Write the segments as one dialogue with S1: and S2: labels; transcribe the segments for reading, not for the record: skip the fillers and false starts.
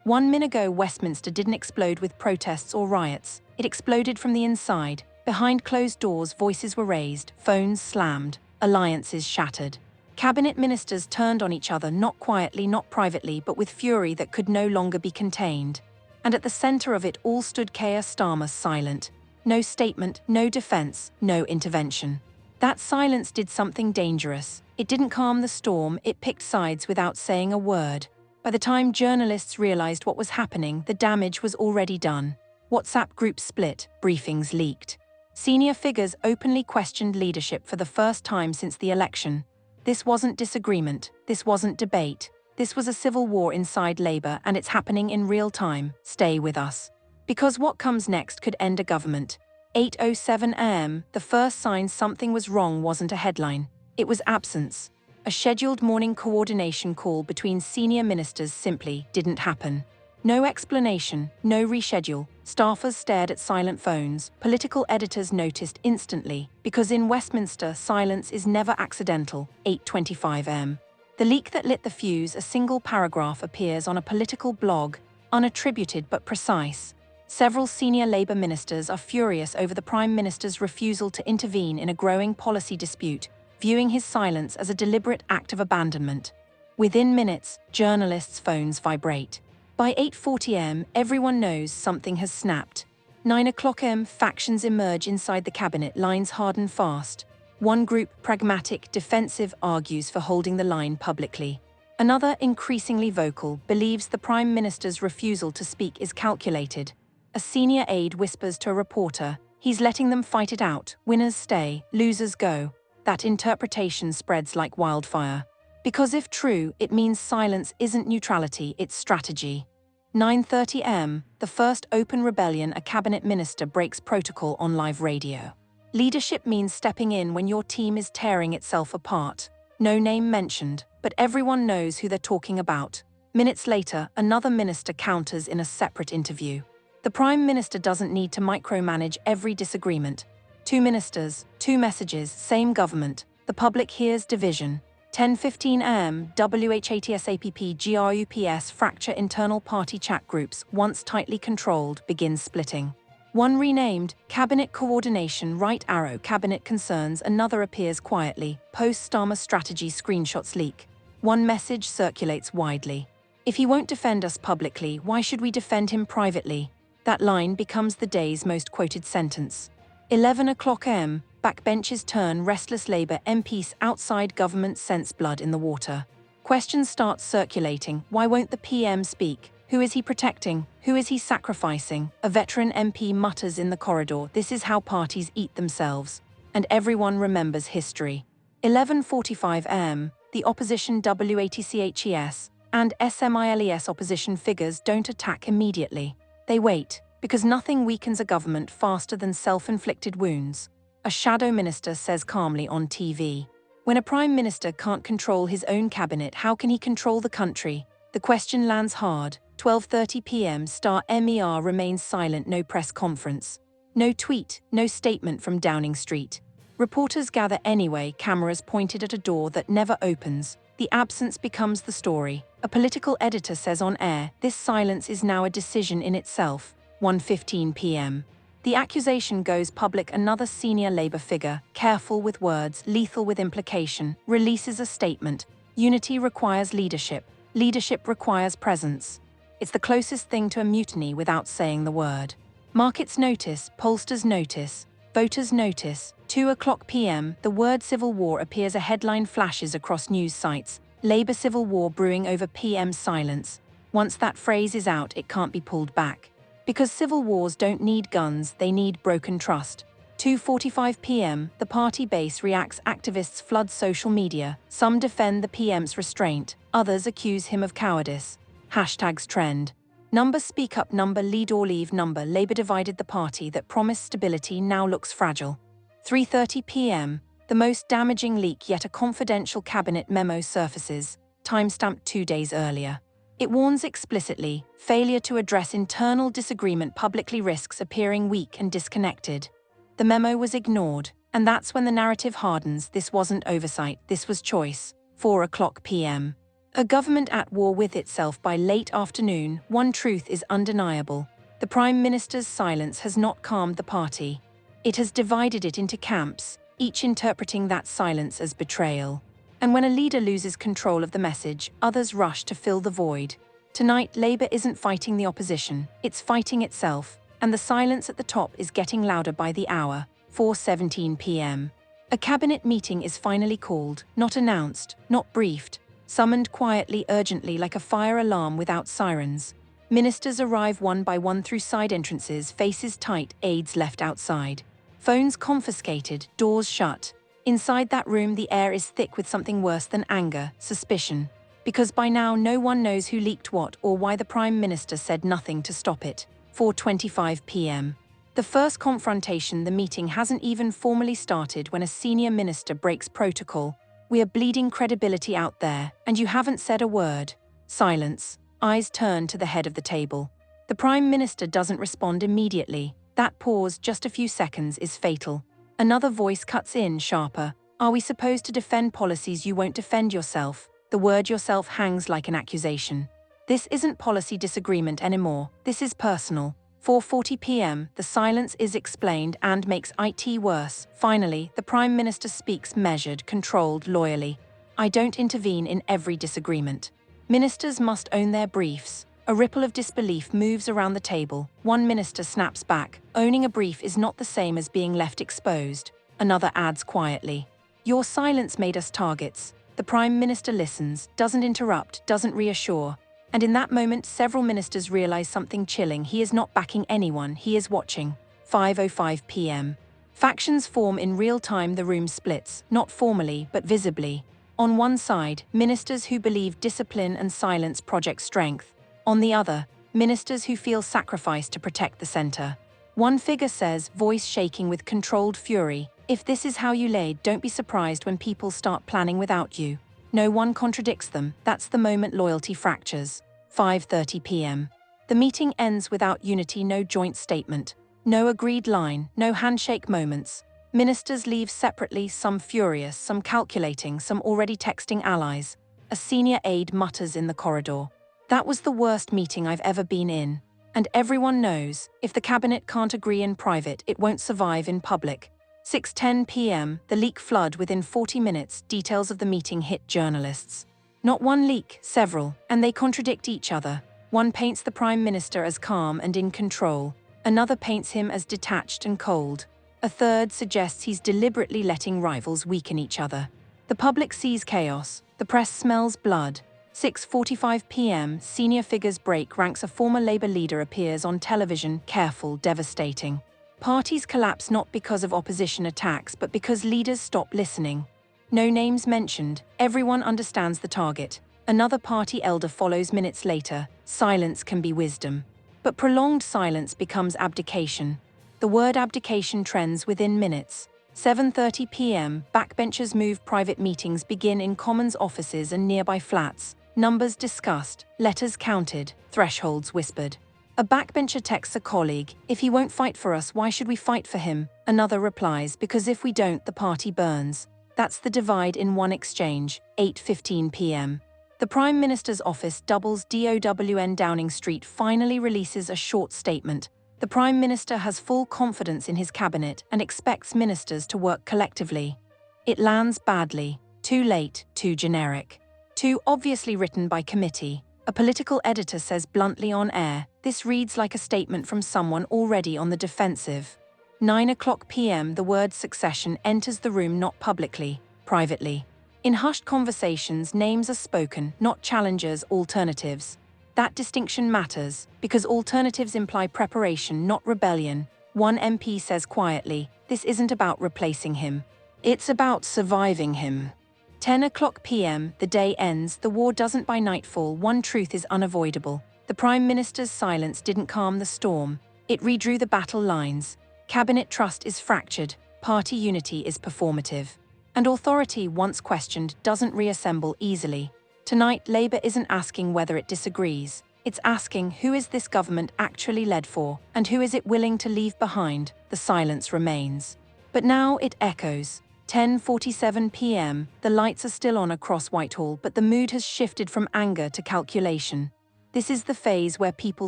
S1: 1 minute ago, Westminster didn't explode with protests or riots. It exploded from the inside. Behind closed doors, voices were raised, phones slammed, alliances shattered. Cabinet ministers turned on each other, not quietly, not privately, but with fury that could no longer be contained. And at the center of it all stood Keir Starmer, silent. No statement, no defense, no intervention. That silence did something dangerous. It didn't calm the storm, it picked sides without saying a word. By the time journalists realized what was happening, the damage was already done. WhatsApp groups split, briefings leaked. Senior figures openly questioned leadership for the first time since the election. This wasn't disagreement, this wasn't debate. This was a civil war inside Labour, and it's happening in real time. Stay with us. Because what comes next could end a government. 8:07 a.m., the first sign something was wrong wasn't a headline. It was absence. A scheduled morning coordination call between senior ministers simply didn't happen. No explanation, no reschedule. Staffers stared at silent phones. Political editors noticed instantly, because in Westminster, silence is never accidental. 8:25 a.m. The leak that lit the fuse, a single paragraph appears on a political blog, unattributed but precise. Several senior Labour ministers are furious over the Prime Minister's refusal to intervene in a growing policy dispute, viewing his silence as a deliberate act of abandonment. Within minutes, journalists' phones vibrate. By 8:40 a.m., everyone knows something has snapped. 9 o'clock a.m., factions emerge inside the cabinet, lines harden fast. One group, pragmatic, defensive, argues for holding the line publicly. Another, increasingly vocal, believes the Prime Minister's refusal to speak is calculated. A senior aide whispers to a reporter, he's letting them fight it out, winners stay, losers go. That interpretation spreads like wildfire. Because if true, it means silence isn't neutrality, it's strategy. 9:30 a.m., the first open rebellion, a cabinet minister breaks protocol on live radio. Leadership means stepping in when your team is tearing itself apart. No name mentioned, but everyone knows who they're talking about. Minutes later, another minister counters in a separate interview. The Prime Minister doesn't need to micromanage every disagreement. 2 ministers, 2 messages, same government. The public hears division. 10:15 a.m., WHATSAPP-GRUPS fracture internal party chat groups, once tightly controlled, begins splitting. One renamed, Cabinet Coordination, right arrow, Cabinet Concerns, another appears quietly, post-Starmer strategy screenshots leak. One message circulates widely. If he won't defend us publicly, why should we defend him privately? That line becomes the day's most quoted sentence. 11 o'clock a.m., backbenches turn, restless Labour MPs outside government sense blood in the water. Questions start circulating. Why won't the PM speak? Who is he protecting? Who is he sacrificing? A veteran MP mutters in the corridor, this is how parties eat themselves. And everyone remembers history. 11:45 a.m., the opposition WATCHES and SMILES opposition figures don't attack immediately. They wait, because nothing weakens a government faster than self-inflicted wounds. A shadow minister says calmly on TV. When a prime minister can't control his own cabinet, how can he control the country? The question lands hard. 12:30 p.m. Starmer remains silent, no press conference. No tweet, no statement from Downing Street. Reporters gather anyway, cameras pointed at a door that never opens. The absence becomes the story. A political editor says on air, this silence is now a decision in itself. 1:15 p.m. The accusation goes public. Another senior Labour figure, careful with words, lethal with implication, releases a statement. Unity requires leadership. Leadership requires presence. It's the closest thing to a mutiny without saying the word. Markets notice, pollsters notice, voters notice. 2 o'clock p.m., the word civil war appears. A headline flashes across news sites. Labour civil war brewing over PM silence. Once that phrase is out, it can't be pulled back. Because civil wars don't need guns, they need broken trust. 2:45 p.m., the party base reacts. Activists flood social media. Some defend the PM's restraint, others accuse him of cowardice. Hashtags trend. Number speak up, number lead or leave, number Labour divided. The party that promised stability now looks fragile. 3:30 p.m., the most damaging leak yet, a confidential cabinet memo surfaces, timestamped 2 days earlier. It warns explicitly, failure to address internal disagreement publicly risks appearing weak and disconnected. The memo was ignored, and that's when the narrative hardens. This wasn't oversight, this was choice. 4 o'clock p.m. A government at war with itself by late afternoon, one truth is undeniable. The Prime Minister's silence has not calmed the party. It has divided it into camps, each interpreting that silence as betrayal. And when a leader loses control of the message, others rush to fill the void. Tonight, Labour isn't fighting the opposition, it's fighting itself, and the silence at the top is getting louder by the hour. 4:17 p.m. A cabinet meeting is finally called, not announced, not briefed, summoned quietly, urgently, like a fire alarm without sirens. Ministers arrive one by one through side entrances, faces tight, aides left outside. Phones confiscated, doors shut. Inside that room, the air is thick with something worse than anger, suspicion. Because by now no one knows who leaked what or why the Prime Minister said nothing to stop it. 4:25 p.m. The first confrontation, the meeting hasn't even formally started when a senior minister breaks protocol. "We are bleeding credibility out there, and you haven't said a word." Silence. Eyes turn to the head of the table. The Prime Minister doesn't respond immediately. That pause, just a few seconds, is fatal. Another voice cuts in, sharper. "Are we supposed to defend policies you won't defend yourself?" The word yourself hangs like an accusation. This isn't policy disagreement anymore. This is personal. 4:40 p.m., the silence is explained and makes it worse. Finally, the Prime Minister speaks measured, controlled, loyally. "I don't intervene in every disagreement." Ministers must own their briefs. A ripple of disbelief moves around the table. One minister snaps back. "Owning a brief is not the same as being left exposed." Another adds quietly, "Your silence made us targets." The Prime Minister listens, doesn't interrupt, doesn't reassure. And in that moment, several ministers realize something chilling. He is not backing anyone, he is watching. 5:05 p.m. Factions form in real time. The room splits, not formally, but visibly. On one side, ministers who believe discipline and silence project strength. On the other, ministers who feel sacrificed to protect the center. One figure says, voice shaking with controlled fury, "If this is how you lead, don't be surprised when people start planning without you." No one contradicts them. That's the moment loyalty fractures. 5:30 p.m. The meeting ends without unity, no joint statement. No agreed line, no handshake moments. Ministers leave separately, some furious, some calculating, some already texting allies. A senior aide mutters in the corridor, "That was the worst meeting I've ever been in." And everyone knows, if the cabinet can't agree in private, it won't survive in public. 6:10 p.m., the leak flood within 40 minutes, details of the meeting hit journalists. Not one leak, several, and they contradict each other. One paints the Prime Minister as calm and in control. Another paints him as detached and cold. A third suggests he's deliberately letting rivals weaken each other. The public sees chaos. The press smells blood. 6:45 p.m., senior figures break ranks. A former Labour leader appears on television, careful, devastating. Parties collapse not because of opposition attacks, but because leaders stop listening. No names mentioned, everyone understands the target. Another party elder follows minutes later. Silence can be wisdom. But prolonged silence becomes abdication. The word abdication trends within minutes. 7:30 p.m., backbenchers move. Private meetings begin in Commons offices and nearby flats. Numbers discussed, letters counted, thresholds whispered. A backbencher texts a colleague, "If he won't fight for us, why should we fight for him?" Another replies, "Because if we don't, the party burns." That's the divide in one exchange. 8:15 p.m. The Prime Minister's office doubles. DOWN Downing Street finally releases a short statement. The Prime Minister has full confidence in his cabinet and expects ministers to work collectively. It lands badly. Too late, too generic. Too obviously written by committee. A political editor says bluntly on air, "This reads like a statement from someone already on the defensive." 9:00 p.m. The word succession enters the room, not publicly, privately. In hushed conversations, names are spoken, not challengers, alternatives. That distinction matters, because alternatives imply preparation, not rebellion. One MP says quietly, "This isn't about replacing him. It's about surviving him." 10:00 p.m., the day ends. The war doesn't by nightfall. One truth is unavoidable. The Prime Minister's silence didn't calm the storm. It redrew the battle lines. Cabinet trust is fractured. Party unity is performative. And authority, once questioned, doesn't reassemble easily. Tonight, Labour isn't asking whether it disagrees. It's asking, who is this government actually led for, and who is it willing to leave behind? The silence remains. But now it echoes. 10:47 p.m. The lights are still on across Whitehall, but the mood has shifted from anger to calculation. This is the phase where people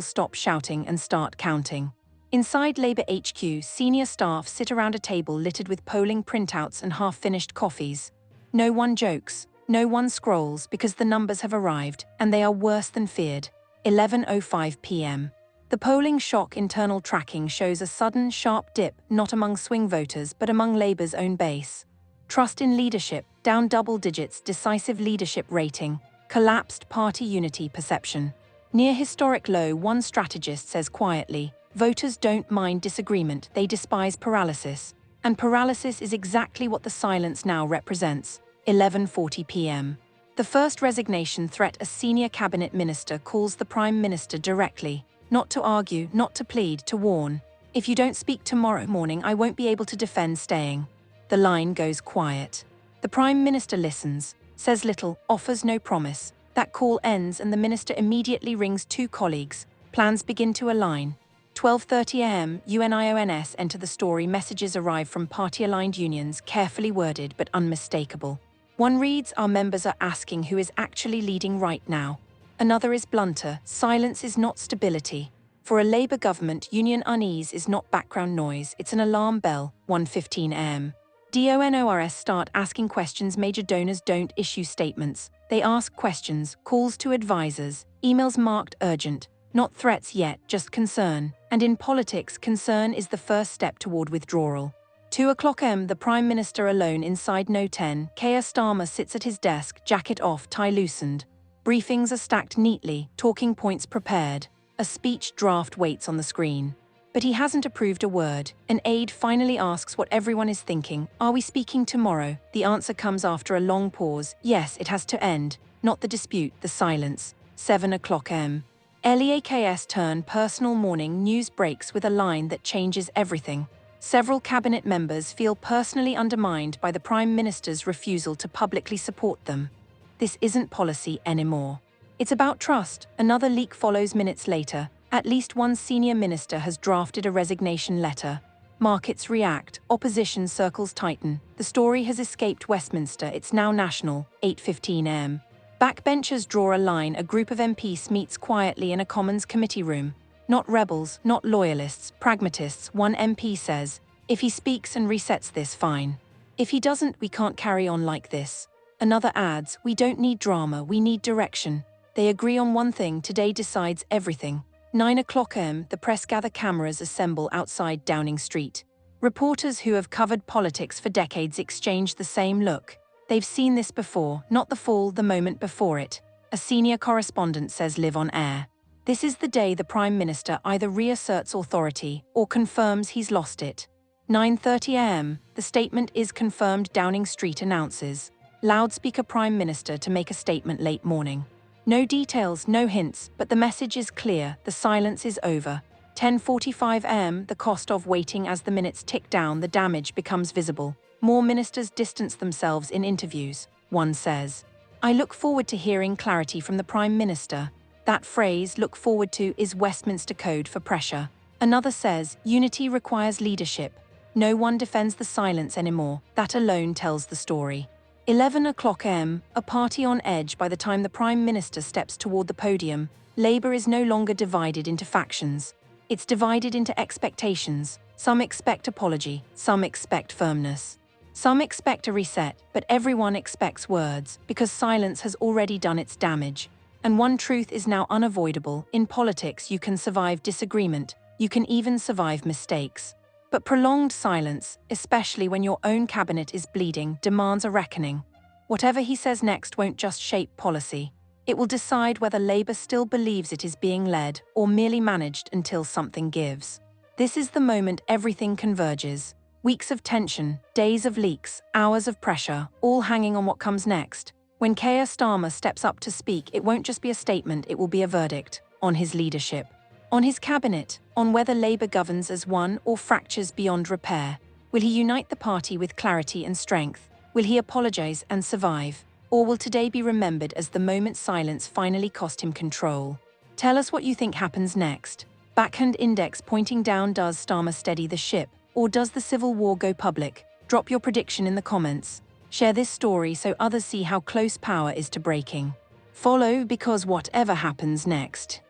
S1: stop shouting and start counting. Inside Labour HQ, senior staff sit around a table littered with polling printouts and half-finished coffees. No one jokes, no one scrolls, because the numbers have arrived, and they are worse than feared. 11:05 p.m. The polling shock internal tracking shows a sudden, sharp dip, not among swing voters but among Labour's own base. Trust in leadership, down double digits, decisive leadership rating, collapsed party unity perception. Near historic low, one strategist says quietly, voters don't mind disagreement, they despise paralysis. And paralysis is exactly what the silence now represents. 11:40 p.m. The first resignation threat, a senior cabinet minister calls the Prime Minister directly, not to argue, not to plead, to warn. If you don't speak tomorrow morning, I won't be able to defend staying. The line goes quiet. The Prime Minister listens, says little, offers no promise. That call ends and the minister immediately rings two colleagues. Plans begin to align. 12:30 a.m. UNIONS enter the story. Messages arrive from party-aligned unions, carefully worded but unmistakable. One reads, our members are asking who is actually leading right now. Another is blunter, silence is not stability. For a Labour government, union unease is not background noise, it's an alarm bell. 1:15 a.m. DONORS start asking questions. Major donors don't issue statements. They ask questions, calls to advisors, emails marked urgent. Not threats yet, just concern. And in politics, concern is the first step toward withdrawal. 2:00 am. The Prime Minister alone inside No 10. Keir Starmer sits at his desk, jacket off, tie loosened. Briefings are stacked neatly, talking points prepared. A speech draft waits on the screen. But he hasn't approved a word. An aide finally asks what everyone is thinking. Are we speaking tomorrow? The answer comes after a long pause. Yes, it has to end. Not the dispute, the silence. 7:00 am. LEAK's turn. Personal morning news breaks with a line that changes everything. Several cabinet members feel personally undermined by the Prime Minister's refusal to publicly support them. This isn't policy anymore. It's about trust. Another leak follows minutes later. At least one senior minister has drafted a resignation letter. Markets react, opposition circles tighten. The story has escaped Westminster, it's now national. 8:15 am. Backbenchers draw a line. A group of MPs meets quietly in a Commons committee room. Not rebels, not loyalists, pragmatists. One MP says, if he speaks and resets this, fine. If he doesn't, we can't carry on like this. Another adds, we don't need drama, we need direction. They agree on one thing, today decides everything. 9:00 am. The press gather. Cameras assemble outside Downing Street. Reporters who have covered politics for decades exchange the same look. They've seen this before, not the fall, the moment before it. A senior correspondent says live on air. This is the day the Prime Minister either reasserts authority or confirms he's lost it. 9:30 am. The statement is confirmed. Downing Street announces. Loudspeaker. Prime Minister to make a statement late morning. No details, no hints, but the message is clear, the silence is over. 10:45 am. The cost of waiting. As the minutes tick down, the damage becomes visible. More ministers distance themselves in interviews. One says, I look forward to hearing clarity from the Prime Minister. That phrase, look forward to, is Westminster code for pressure. Another says, unity requires leadership. No one defends the silence anymore. That alone tells the story. 11:00 am. A party on edge. By the time the Prime Minister steps toward the podium, Labour is no longer divided into factions. It's divided into expectations. Some expect apology, some expect firmness. Some expect a reset, but everyone expects words, because silence has already done its damage. And one truth is now unavoidable. In politics, you can survive disagreement, you can even survive mistakes. But prolonged silence, especially when your own cabinet is bleeding, demands a reckoning. Whatever he says next won't just shape policy. It will decide whether Labour still believes it is being led or merely managed until something gives. This is the moment everything converges. Weeks of tension, days of leaks, hours of pressure, all hanging on what comes next. When Keir Starmer steps up to speak, it won't just be a statement, it will be a verdict on his leadership. On his cabinet, on whether Labour governs as one or fractures beyond repair. Will he unite the party with clarity and strength? Will he apologise and survive? Or will today be remembered as the moment silence finally cost him control? Tell us what you think happens next. Backhand index pointing down. Does Starmer steady the ship? Or does the civil war go public? Drop your prediction in the comments. Share this story so others see how close power is to breaking. Follow because whatever happens next.